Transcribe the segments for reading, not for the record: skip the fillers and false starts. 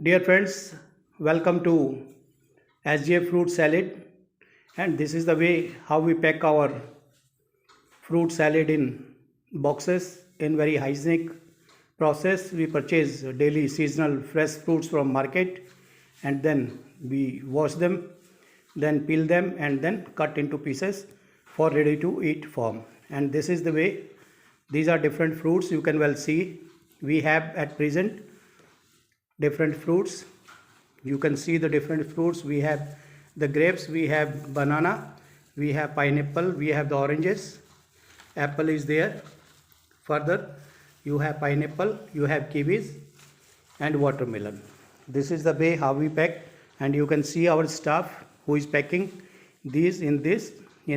Dear friends, welcome to SGA fruit salad, and this is the way how we pack our fruit salad in boxes in very hygienic process. We purchase daily seasonal fresh fruits from market, and then we wash them, then peel them, and then cut into pieces for ready to eat form. And this is the way. These are different fruits. You can well see we have at present different fruits. You can see the different fruits. We have the grapes, we have banana, we have pineapple, we have the oranges, apple is there. Further, you have pineapple, you have kiwis and watermelon. This is the way how we pack, and you can see our staff who is packing these in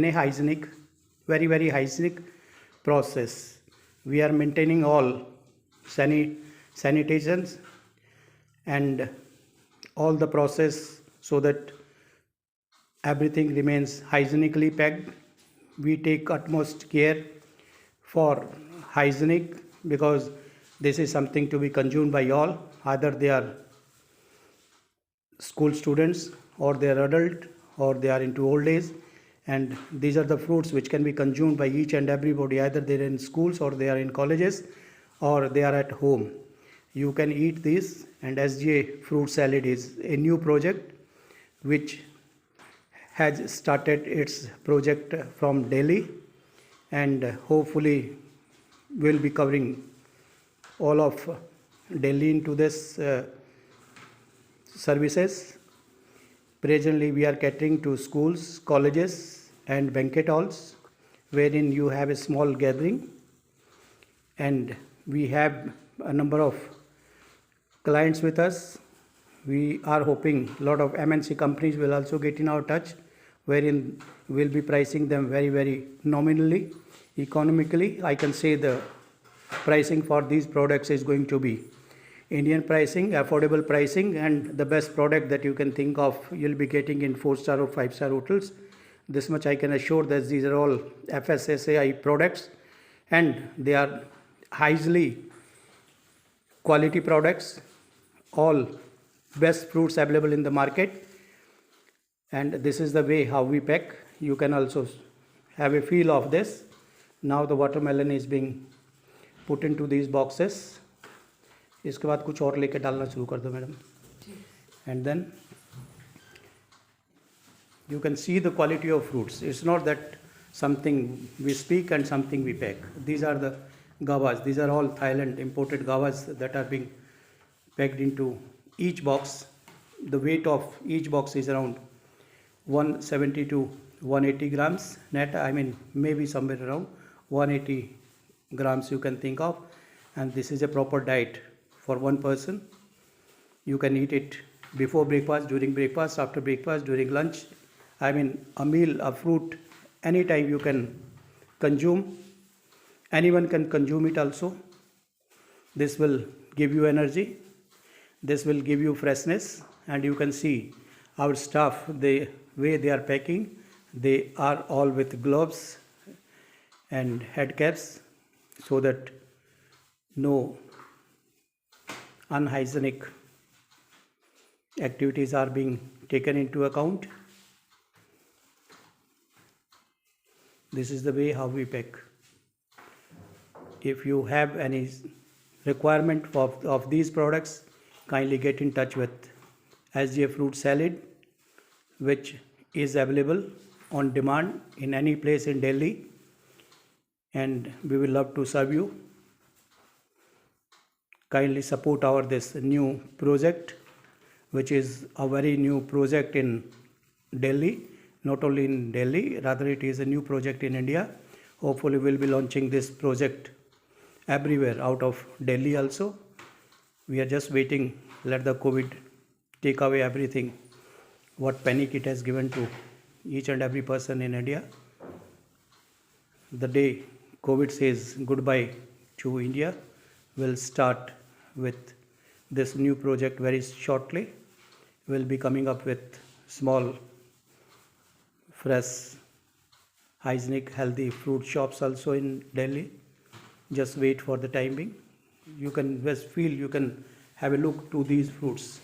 a hygienic, very hygienic process. We are maintaining all sanitations and all the process so that everything remains hygienically packed. We take utmost care for hygienic because this is something to be consumed by all, either they are school students or they are adult or they are into old age, and these are the fruits which can be consumed by each and everybody, either they are in schools or they are in colleges or they are at home. You can eat this, and SGA fruit salad is a new project which has started its project from Delhi, and hopefully will be covering all of Delhi into this services. Presently we are catering to schools, colleges and banquet halls wherein you have a small gathering, and we have a number of clients with us. We are hoping a lot of MNC companies will also get in our touch, wherein we'll be pricing them very nominally, economically. I can say the pricing for these products is going to be Indian pricing, affordable pricing, and the best product that you can think of you'll be getting in 4-star or 5-star hotels. This much I can assure that these are all FSSAI products, and they are highly quality products, all best fruits available in the market. And this is the way how we pack. You can also have a feel of this. Now the watermelon is being put into these boxes. इसके बाद कुछ और लेके डालना शुरू कर दो madam. And then you can see the quality of fruits. It's not that something we speak and something we pack. These are the guavas. These are all Thailand imported guavas that are being packed into each box. The weight of each box is around 170 to 180 grams net. I mean, maybe somewhere around 180 grams you can think of. And this is a proper diet for one person. You can eat it before breakfast, during breakfast, after breakfast, during lunch. I mean, a meal, a fruit, anytime you can consume. Anyone can consume it also. This will give you energy. This will give you freshness. And you can see our staff, the way they are packing, they are all with gloves and head caps so that no unhygienic activities are being taken into account. This is the way how we pack. If you have any requirement of these products, kindly get in touch with SGA fruit salad, which is available on demand in any place in Delhi, and we will love to serve you. Kindly support our this new project, which is a very new project in Delhi. Not only in Delhi, rather it is a new project in India. Hopefully we'll be launching this project everywhere out of Delhi also. We are just waiting, let the COVID take away everything, what panic it has given to each and every person in India. The day COVID says goodbye to India, will start with this new project very shortly. We'll be coming up with small, fresh, hygienic, healthy fruit shops also in Delhi. Just wait for the time being. You can just feel, you can have a look to these fruits.